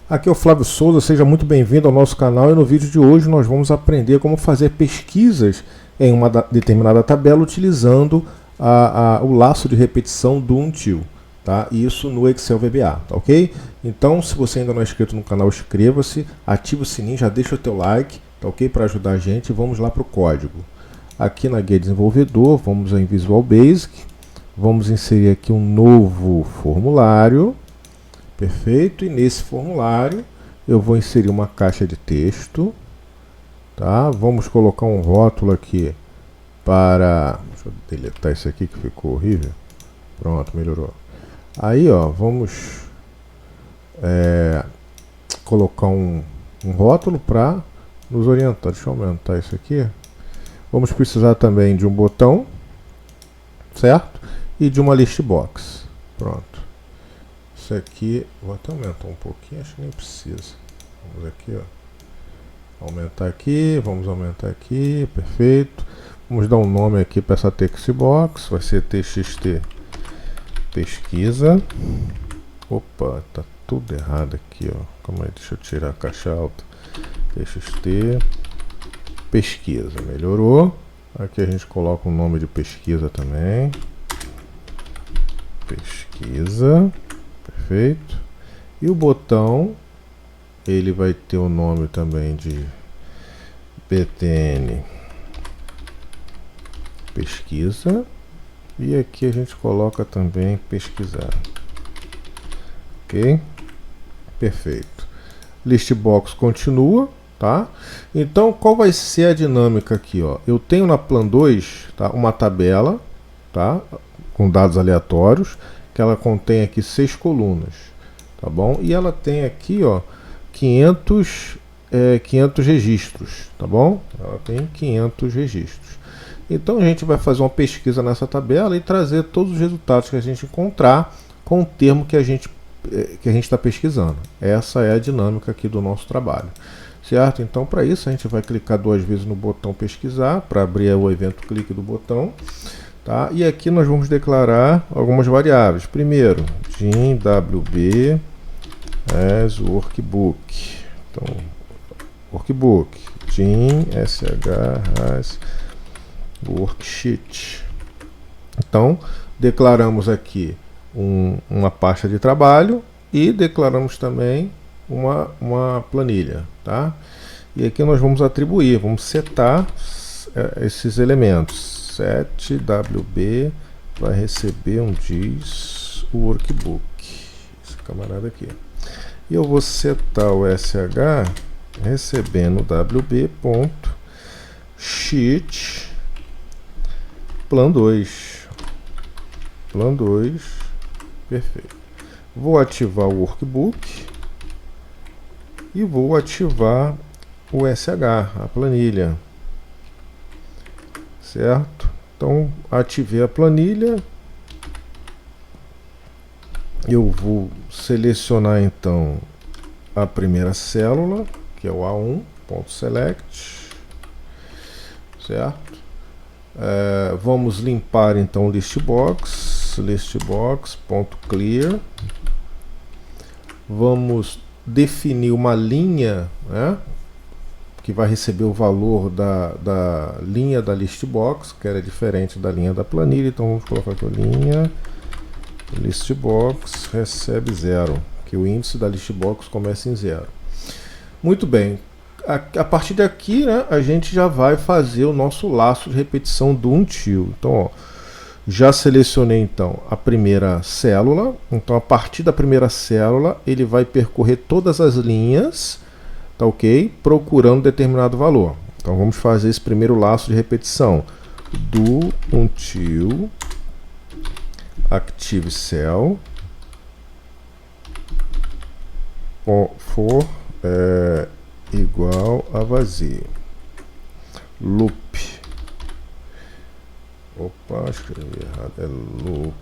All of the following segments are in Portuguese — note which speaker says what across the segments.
Speaker 1: Aqui é o Flávio Souza, seja muito bem-vindo ao nosso canal e no vídeo de hoje nós vamos aprender como fazer pesquisas em uma determinada tabela utilizando o laço de repetição do until, tá? Isso no Excel VBA, tá ok? Então, se você ainda não é inscrito no canal, inscreva-se, ative o sininho, já deixa o teu like, tá ok? Para ajudar a gente. Vamos lá para o código. Aqui na Guia Desenvolvedor, vamos em Visual Basic, vamos inserir aqui um novo formulário. Perfeito, e nesse formulário eu vou inserir uma caixa de texto, tá? Vamos colocar um rótulo aqui para... Deixa eu deletar isso aqui que ficou horrível. Pronto, melhorou. Aí, ó, vamos colocar um rótulo para nos orientar. Deixa eu aumentar isso aqui. Vamos precisar também de um botão, certo? E de uma list box. Pronto. Isso aqui, vou até aumentar um pouquinho, acho que nem precisa. Vamos aqui, ó. Aumentar aqui, vamos aumentar aqui, perfeito. Vamos dar um nome aqui para essa text box, vai ser txt pesquisa. Opa, tá tudo errado aqui, ó. Calma aí, deixa eu tirar a caixa alta. Txt pesquisa, melhorou. Aqui a gente coloca o nome de pesquisa também. Pesquisa. Perfeito. E o botão, ele vai ter o nome também de btn pesquisa. E aqui a gente coloca também pesquisar. Ok? Perfeito. Listbox continua, tá? Então, qual vai ser a dinâmica aqui, ó? Eu tenho na Plan 2, tá, uma tabela, tá, com dados aleatórios, que ela contém aqui 6 colunas, tá bom? E ela tem aqui, ó, 500 registros, tá bom? Ela tem 500 registros. Então a gente vai fazer uma pesquisa nessa tabela e trazer todos os resultados que a gente encontrar com o termo que a gente está pesquisando. Essa é a dinâmica aqui do nosso trabalho, certo? Então, para isso a gente vai clicar 2 vezes no botão pesquisar para abrir o evento clique do botão. Tá? E aqui nós vamos declarar algumas variáveis. Primeiro, GIN-WB as workbook. Então, workbook, GIN-SH as worksheet. Então, declaramos aqui uma pasta de trabalho e declaramos também uma planilha. Tá? E aqui nós vamos atribuir, vamos setar esses elementos. Set WB vai receber um diz workbook, esse camarada aqui, e eu vou setar o SH recebendo WB.sheet plan 2, perfeito. Vou ativar o workbook e vou ativar o SH, a planilha, certo? Então, ativei a planilha. Eu vou selecionar então a primeira célula, que é o A1.select, certo? Vamos limpar então o listbox.clear. Vamos definir uma linha, né, que vai receber o valor da linha da listbox, que era diferente da linha da planilha. Então vamos colocar aqui a linha listbox recebe 0, que o índice da listbox começa em 0. Muito bem, a partir daqui, né, a gente já vai fazer o nosso laço de repetição do until. Então, ó, já selecionei então a primeira célula. Então, a partir da primeira célula ele vai percorrer todas as linhas, tá ok? Procurando determinado valor. Então vamos fazer esse primeiro laço de repetição do until active cell for igual a vazio loop. Opa, escrevi errado, é loop.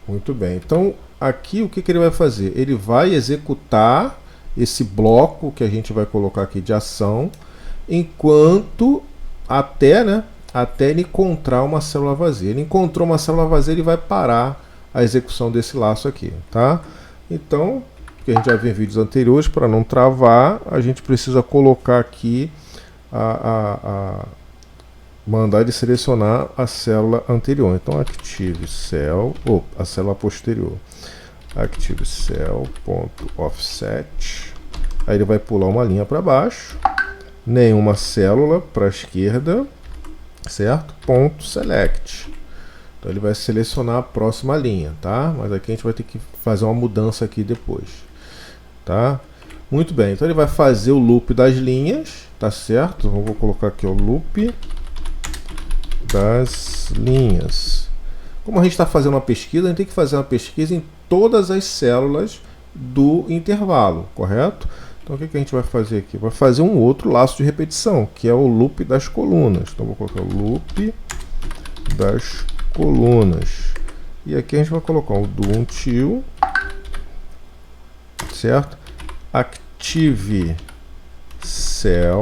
Speaker 1: Muito bem, então aqui o que ele vai fazer? Ele vai executar esse bloco que a gente vai colocar aqui de ação, enquanto até ele encontrar uma célula vazia. Ele encontrou uma célula vazia, ele vai parar a execução desse laço aqui, tá? Então porque a gente já viu em vídeos anteriores, para não travar, a gente precisa colocar aqui mandar ele selecionar a célula anterior. Então active cell, ou a célula posterior. Active cell.offset. Aí ele vai pular uma linha para baixo, nenhuma célula para a esquerda, certo? Ponto select. Então ele vai selecionar a próxima linha, tá? Mas aqui a gente vai ter que fazer uma mudança aqui depois, tá? Muito bem, então ele vai fazer o loop das linhas, tá certo? Vou colocar aqui o loop das linhas. Como a gente está fazendo uma pesquisa, a gente tem que fazer uma pesquisa em todas as células do intervalo, correto? Então o que a gente vai fazer aqui? Vai fazer um outro laço de repetição, que é o loop das colunas. Então vou colocar o loop das colunas. E aqui a gente vai colocar o do until, certo? Active cell.column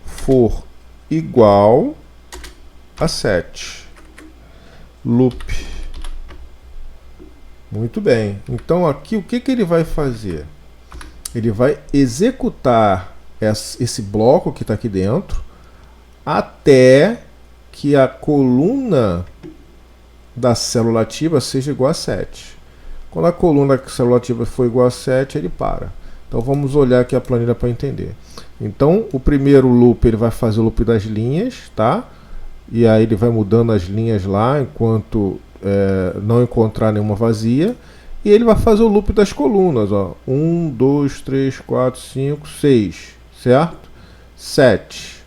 Speaker 1: for igual a 7. Loop. Muito bem. Então aqui o que ele vai fazer? Ele vai executar esse bloco que está aqui dentro até que a coluna da célula ativa seja igual a 7. Quando a coluna da célula ativa for igual a 7, ele para. Então vamos olhar aqui a planilha para entender. Então o primeiro loop ele vai fazer o loop das linhas, tá? E aí ele vai mudando as linhas lá enquanto não encontrar nenhuma vazia. E ele vai fazer o loop das colunas, ó. 1, 2, 3, 4, 5, 6, certo? 7.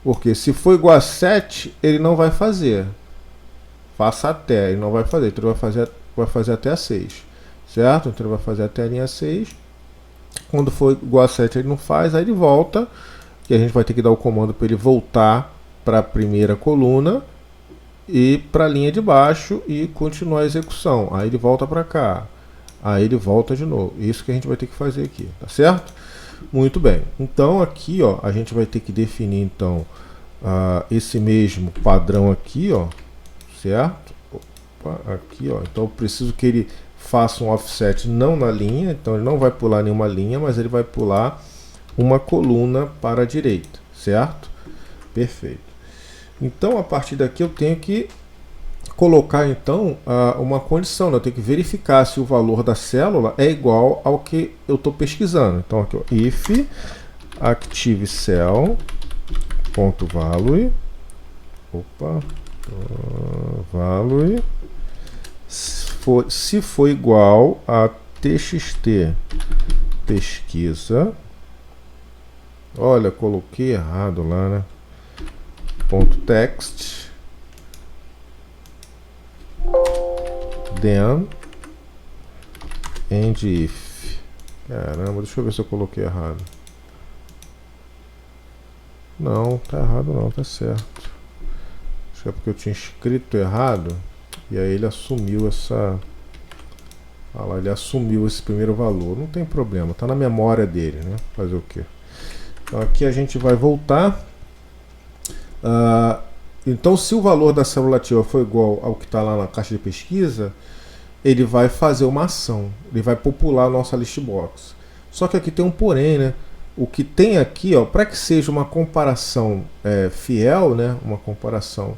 Speaker 1: Porque se for igual a 7, ele não vai fazer. Faça até, ele não vai fazer. Então ele vai fazer até a 6, certo? Então ele vai fazer até a linha 6. Quando for igual a 7 ele não faz, aí ele volta. E a gente vai ter que dar o comando para ele voltar para a primeira coluna e para a linha de baixo e continuar a execução. Aí ele volta para cá, aí ele volta de novo. Isso que a gente vai ter que fazer aqui, tá certo? Muito bem. Então aqui, ó, a gente vai ter que definir então esse mesmo padrão aqui, ó, certo? Opa, aqui, ó. Então eu preciso que ele faça um offset não na linha, então ele não vai pular nenhuma linha, mas ele vai pular uma coluna para a direita, certo? Perfeito. Então a partir daqui eu tenho que colocar então uma condição, né? Eu tenho que verificar se o valor da célula é igual ao que eu estou pesquisando. Então aqui, ó, if active cell.value, value, se for igual a txt pesquisa. Olha, coloquei errado lá, né? .text, then and if. Caramba, deixa eu ver se eu coloquei errado. Não, tá errado não, tá certo. Acho que é porque eu tinha escrito errado e aí ele assumiu essa... Olha lá, ele assumiu esse primeiro valor. Não tem problema, tá na memória dele, né? Fazer o quê? Então aqui a gente vai voltar. Então se o valor da célula ativa for igual ao que está lá na caixa de pesquisa, ele vai fazer uma ação, ele vai popular a nossa list box. Só que aqui tem um porém, né? O que tem aqui, para que seja uma comparação fiel, né? Uma comparação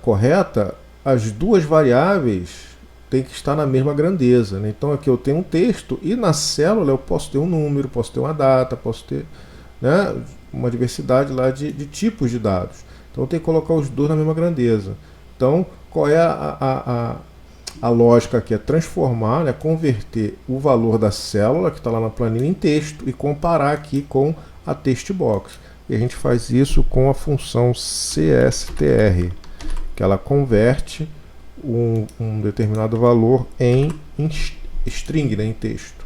Speaker 1: correta, as duas variáveis têm que estar na mesma grandeza, né? Então aqui eu tenho um texto e na célula eu posso ter um número, posso ter uma data, posso ter, né, uma diversidade lá de tipos de dados. Então eu tenho que colocar os dois na mesma grandeza. Então qual é a lógica aqui? É transformar, né, converter o valor da célula que está lá na planilha em texto e comparar aqui com a text box. E a gente faz isso com a função cstr, que ela converte um determinado valor em string, né, em texto.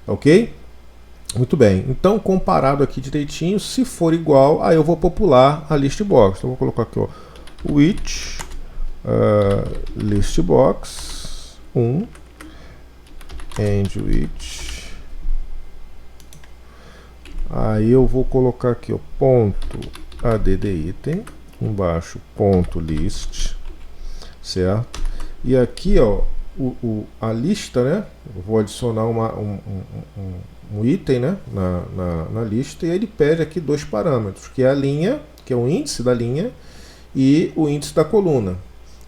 Speaker 1: Ok? Muito bem. Então, comparado aqui direitinho, se for igual, aí eu vou popular a list box. Então, vou colocar aqui, ó, which list box 1 and which. Aí eu vou colocar aqui, ó, ponto add item, embaixo ponto list, certo? E aqui, ó, a lista, né? Eu vou adicionar um item, né? na lista, e ele pede aqui dois parâmetros, que é a linha, que é o índice da linha, e o índice da coluna.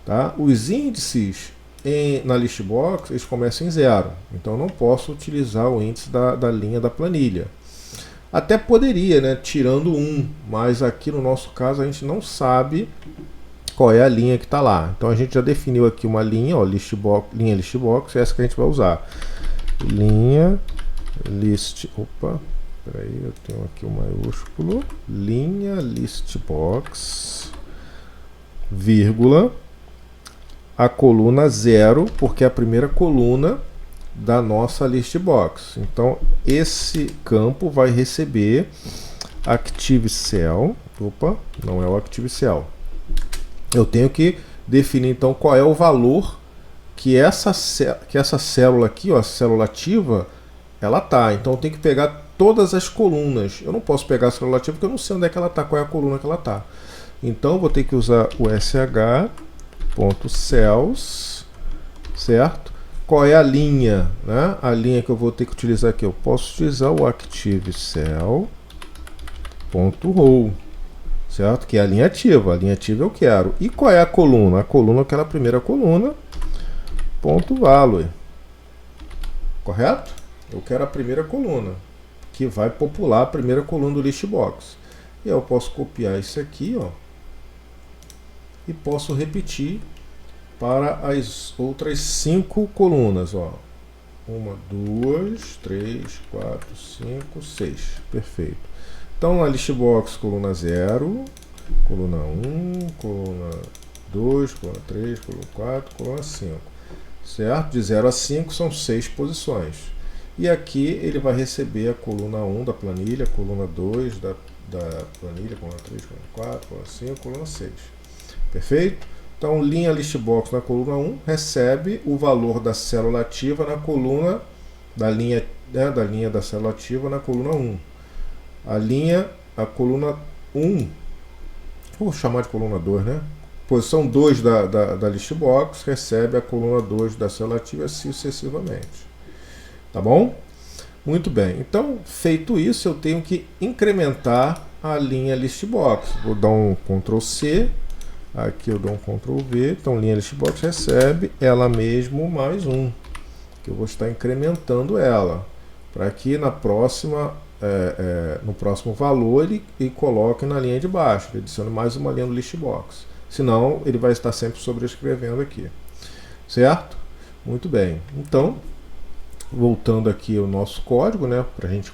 Speaker 1: Tá? Os índices na listbox, eles começam em 0, então eu não posso utilizar o índice da linha da planilha. Até poderia, né, tirando 1, mas aqui no nosso caso a gente não sabe qual é a linha que está lá. Então a gente já definiu aqui uma linha, ó, linha listbox, é essa que a gente vai usar. Linha list, opa, peraí, eu tenho aqui o maiúsculo, linha listbox, vírgula, a coluna 0, porque é a primeira coluna da nossa listbox. Então esse campo vai receber Active Cell. Opa, não é o Active Cell. Eu tenho que definir então qual é o valor que essa célula aqui, ó, a célula ativa, ela tá. Então eu tenho que pegar todas as colunas. Eu não posso pegar a célula ativa porque eu não sei onde é que ela tá, qual é a coluna que ela tá. Então eu vou ter que usar o sh.cells, certo? Qual é a linha, né? A linha que eu vou ter que utilizar aqui, eu posso utilizar o ActiveCell.row, certo? Que é a linha ativa eu quero. E qual é a coluna? A coluna é aquela primeira coluna, .value, correto? Eu quero a primeira coluna, que vai popular a primeira coluna do listbox. E eu posso copiar isso aqui, ó, e posso repetir para as outras 5 colunas, ó. 1, 2, 3, 4, 5, 6. Perfeito. Então, a listbox, coluna 0, coluna 1, coluna 2, coluna 3, coluna 4, coluna 5. Certo? De 0 a 5 são 6 posições. E aqui ele vai receber a coluna 1 da planilha, coluna 2 da planilha, coluna 3, coluna 4, coluna 5, coluna 6. Perfeito? Então, linha listbox na coluna 1 recebe o valor da célula ativa na coluna da linha da célula ativa na coluna 1. A coluna 1, vou chamar de coluna 2, né? Posição 2 da listbox recebe a coluna 2 da célula ativa, assim sucessivamente. Tá bom? Muito bem. Então, feito isso, eu tenho que incrementar a linha listbox. Vou dar um Ctrl C. Aqui eu dou um Ctrl V, então linha listbox recebe ela mesmo mais 1, que eu vou estar incrementando ela, para que na próxima, no próximo valor ele coloque na linha de baixo, ele adicione mais uma linha no listbox, senão ele vai estar sempre sobrescrevendo aqui, certo? Muito bem, então, voltando aqui ao nosso código, né, para a gente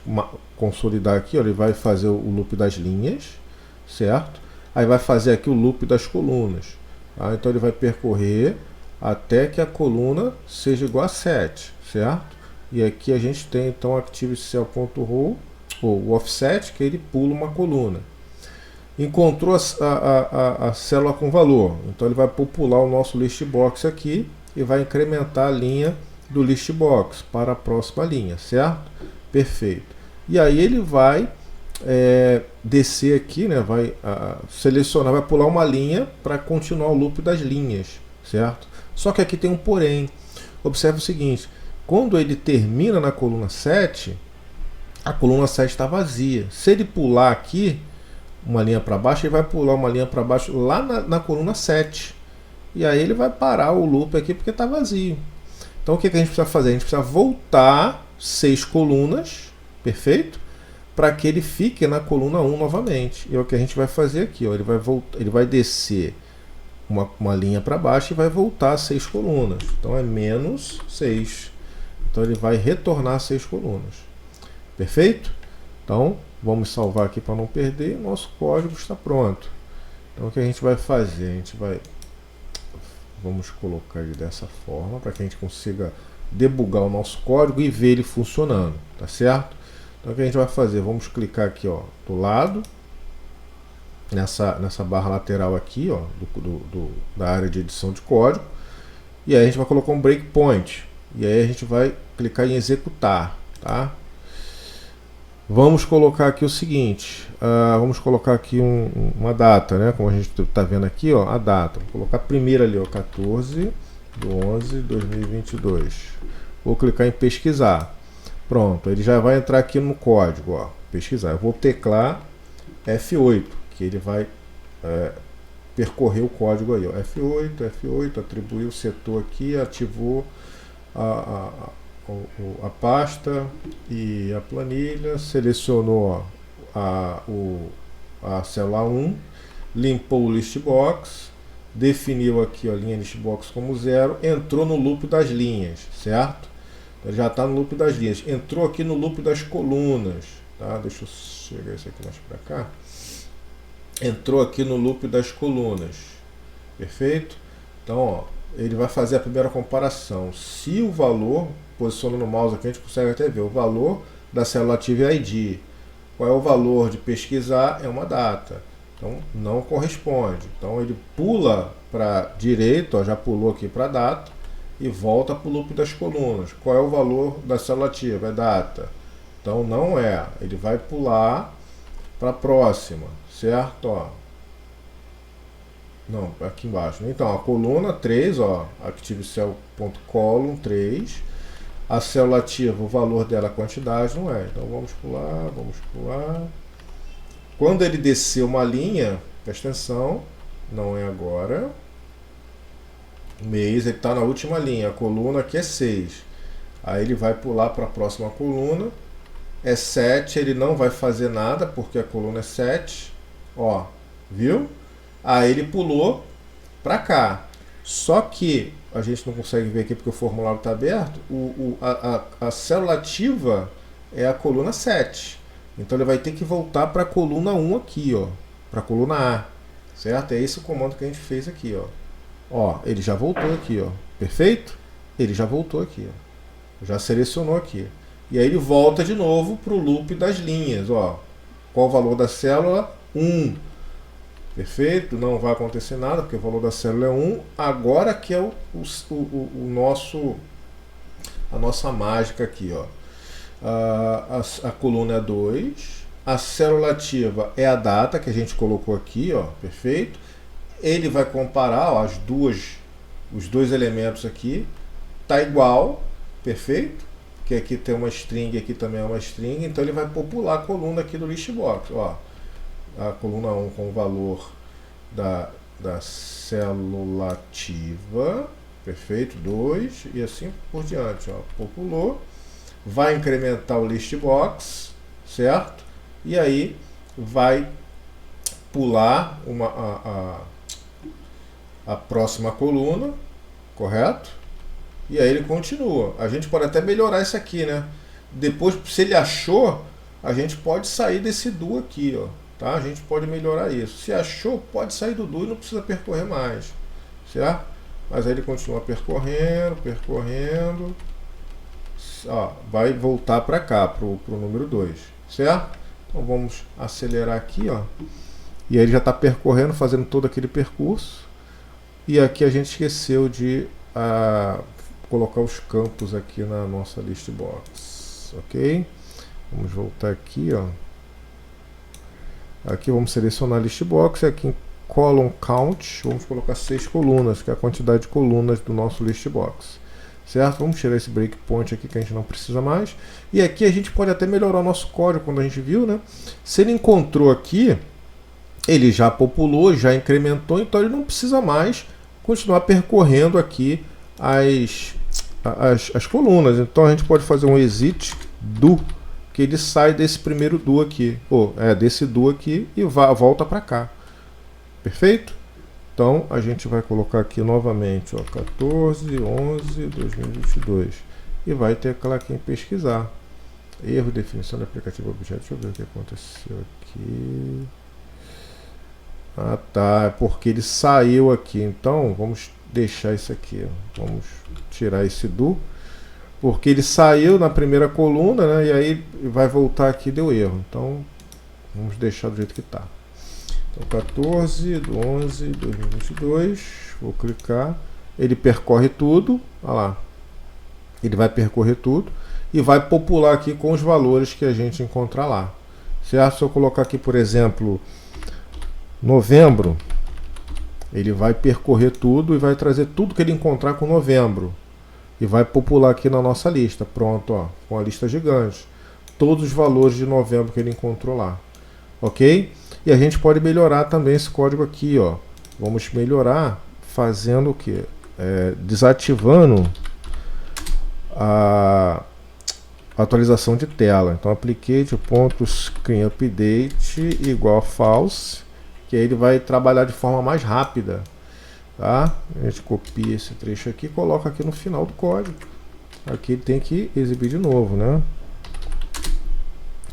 Speaker 1: consolidar aqui, ó, ele vai fazer o loop das linhas, certo? Aí vai fazer aqui o loop das colunas. Tá? Então ele vai percorrer até que a coluna seja igual a 7, certo? E aqui a gente tem então ActiveCell.row, ou o offset, que ele pula uma coluna. Encontrou a célula com valor, então ele vai popular o nosso listbox aqui e vai incrementar a linha do listbox para a próxima linha, certo? Perfeito. E aí ele vai descer aqui, né, vai selecionar, vai pular uma linha para continuar o loop das linhas, certo? Só que aqui tem um porém. Observe o seguinte, quando ele termina na coluna 7, a coluna 7 está vazia. Se ele pular aqui uma linha para baixo, ele vai pular uma linha para baixo lá na coluna 7. E aí ele vai parar o loop aqui porque está vazio. Então o que a gente precisa fazer? A gente precisa voltar 6 colunas, perfeito? Para que ele fique na coluna 1 novamente. E é o que a gente vai fazer aqui, ó. Ele vai descer uma linha para baixo e vai voltar 6 colunas. Então é menos 6. Então ele vai retornar 6 colunas. Perfeito? Então vamos salvar aqui para não perder. Nosso código está pronto. Então o que a gente vai fazer? Vamos colocar ele dessa forma para que a gente consiga debugar o nosso código e ver ele funcionando. Tá certo? Então o que a gente vai fazer? Vamos clicar aqui, ó, do lado, nessa barra lateral aqui, ó, da área de edição de código, e aí a gente vai colocar um breakpoint, e aí a gente vai clicar em executar, tá? Vamos colocar aqui o seguinte, vamos colocar aqui uma data, né? Como a gente está vendo aqui, ó, a data. Vou colocar a primeira ali, ó, 14 do 11 de 2022. Vou clicar em pesquisar. Pronto, ele já vai entrar aqui no código, ó, pesquisar. Eu vou teclar F8, que ele vai percorrer o código aí, ó. F8, atribuiu o setor aqui, ativou a pasta e a planilha, selecionou a célula 1, limpou o listbox, definiu aqui a linha listbox como 0, entrou no loop das linhas, certo? Ele já está no loop das linhas, entrou aqui no loop das colunas, tá? Deixa eu chegar isso aqui mais para cá. Entrou aqui no loop das colunas, perfeito? Então, ó, ele vai fazer a primeira comparação. Se o valor, posicionando o mouse aqui, a gente consegue até ver o valor da célula ativa ID. Qual é o valor de pesquisar? É uma data. Então, não corresponde. Então, ele pula para a direita, ó, já pulou aqui para a data, e volta para o loop das colunas. Qual é o valor da célula ativa? É data. Então, não é. Ele vai pular para a próxima, certo? Ó. Não, aqui embaixo. Então, a coluna 3, ó, ActiveCell.column 3. A célula ativa, o valor dela, a quantidade, não é. Então, vamos pular. Quando ele descer uma linha, presta atenção, não é agora. Mês, ele está na última linha. A coluna aqui é 6. Aí ele vai pular para a próxima coluna. É 7, ele não vai fazer nada, porque a coluna é 7. Ó, viu? Aí ele pulou para cá. Só que a gente não consegue ver aqui porque o formulário está aberto. A célula ativa é a coluna 7. Então ele vai ter que voltar para a coluna 1 aqui, ó, para a coluna A, certo? É esse o comando que a gente fez aqui, ó. Ó, ele já voltou aqui, ó. Perfeito? Ele já voltou aqui, ó. Já selecionou aqui. E aí ele volta de novo para o loop das linhas, ó. Qual o valor da célula? 1. Perfeito? Não vai acontecer nada, porque o valor da célula é 1. Agora que é a nossa mágica aqui, ó. A coluna é 2. A célula ativa é a data que a gente colocou aqui, ó. Perfeito? Ele vai comparar, ó, os dois elementos aqui. Tá igual, perfeito? Que aqui tem uma string, aqui também é uma string. Então ele vai popular a coluna aqui do listbox, ó. A coluna 1 com o valor da célula ativa, perfeito, 2, e assim por diante, ó. Populou, vai incrementar o listbox, certo? E aí vai pular a próxima coluna, correto? E aí ele continua. A gente pode até melhorar isso aqui, né? Depois, se ele achou, a gente pode sair desse do aqui, ó. Tá? A gente pode melhorar isso. Se achou, pode sair do do e não precisa percorrer mais, certo? Mas aí ele continua percorrendo. Ó, vai voltar para cá, pro número 2, certo? Então vamos acelerar aqui, ó. E aí ele já está percorrendo, fazendo todo aquele percurso. E aqui a gente esqueceu de colocar os campos aqui na nossa listbox, ok? Vamos voltar aqui, ó. Aqui vamos selecionar a listbox, aqui em column count, vamos colocar 6 colunas, que é a quantidade de colunas do nosso listbox, certo? Vamos tirar esse breakpoint aqui que a gente não precisa mais. E aqui a gente pode até melhorar o nosso código, quando a gente viu, né? Se ele encontrou aqui, ele já populou, já incrementou, então ele não precisa mais continuar percorrendo aqui as colunas. Então a gente pode fazer um exit do, que ele sai desse primeiro do aqui, desse do aqui, e volta para cá. Perfeito? Então a gente vai colocar aqui novamente, ó, 14/11/2022, e vai teclar aqui em pesquisar. Erro de definição do aplicativo objeto. Deixa eu ver o que aconteceu aqui. Ah, tá, é porque ele saiu aqui. Então vamos deixar isso aqui, ó. Vamos tirar esse do, porque ele saiu na primeira coluna, né? E aí vai voltar aqui, deu erro. Então vamos deixar do jeito que está. Então 14/11/2022, vou clicar, ele percorre tudo, olha lá, ele vai percorrer tudo e vai popular aqui com os valores que a gente encontrar lá, certo? Se eu colocar aqui, por exemplo, novembro, Ele vai percorrer tudo e vai trazer tudo que ele encontrar com novembro. E vai popular aqui na nossa lista. Pronto, ó, com a lista gigante. Todos os valores de novembro que ele encontrou lá. Ok? E a gente pode melhorar também esse código aqui, ó. Vamos melhorar fazendo o que? Desativando a atualização de tela. Então, applicate.screenUpdate igual a false, que aí ele vai trabalhar de forma mais rápida. Tá? A gente copia esse trecho aqui e coloca aqui no final do código. Aqui ele tem que exibir de novo, né?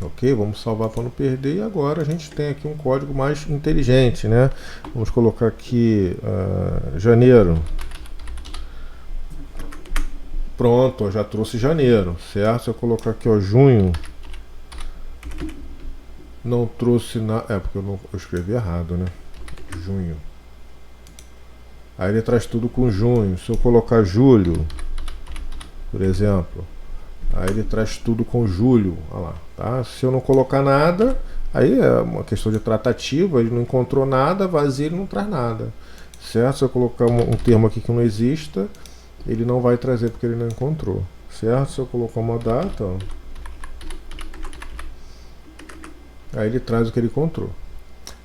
Speaker 1: Ok, vamos salvar para não perder. E agora a gente tem aqui um código mais inteligente, né? Vamos colocar aqui janeiro. Pronto, ó, já trouxe janeiro, certo? Se eu colocar aqui, ó, junho, não trouxe nada. Porque eu escrevi errado, né? Junho. Aí ele traz tudo com junho. Se eu colocar julho, por exemplo, aí ele traz tudo com julho. Olha lá, tá? Se eu não colocar nada, aí é uma questão de tratativa. Ele não encontrou nada, vazio, ele não traz nada, certo? Se eu colocar um termo aqui que não exista, ele não vai trazer porque ele não encontrou, certo? Se eu colocar uma data, ó, aí ele traz o que ele encontrou.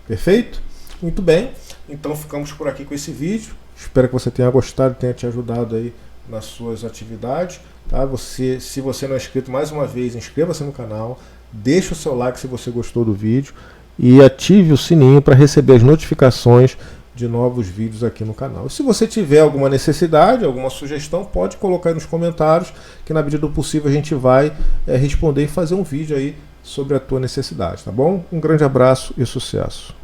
Speaker 1: Perfeito? Muito bem. Então ficamos por aqui com esse vídeo. Espero que você tenha gostado, tenha te ajudado aí nas suas atividades. Tá? Se você não é inscrito, mais uma vez, inscreva-se no canal. Deixe o seu like se você gostou do vídeo. E ative o sininho para receber as notificações de novos vídeos aqui no canal. E se você tiver alguma necessidade, alguma sugestão, pode colocar aí nos comentários, que na medida do possível a gente vai responder e fazer um vídeo aí sobre a tua necessidade, tá bom? Um grande abraço e sucesso!